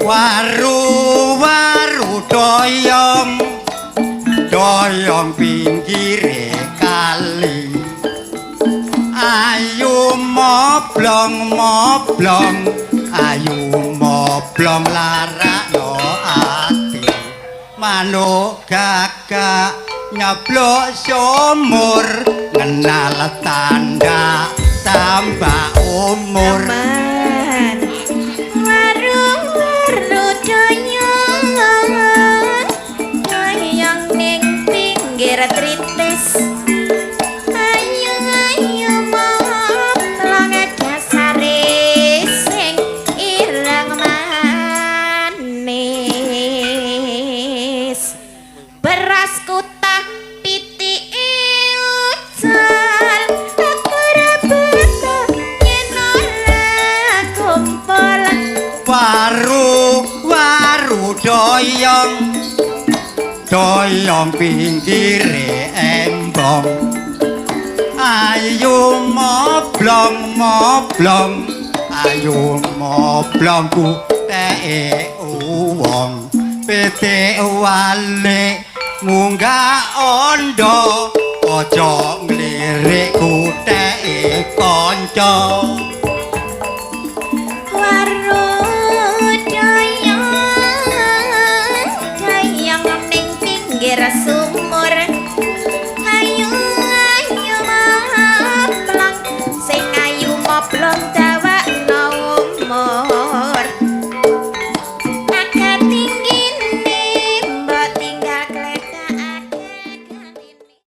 Waru doyong pinggire kali ayu moblong larakno ati manuk gagak nyablok sumur ngenal tanda tambah umur tritis ayo moblong dasare sing ireng manis beras kutah pitik ucal aku rabata yen ora kumpul waru doyong pinggire embong ayu moblong ku teke uwong pitik wale munggah ondo aja nglirik ku teke kanca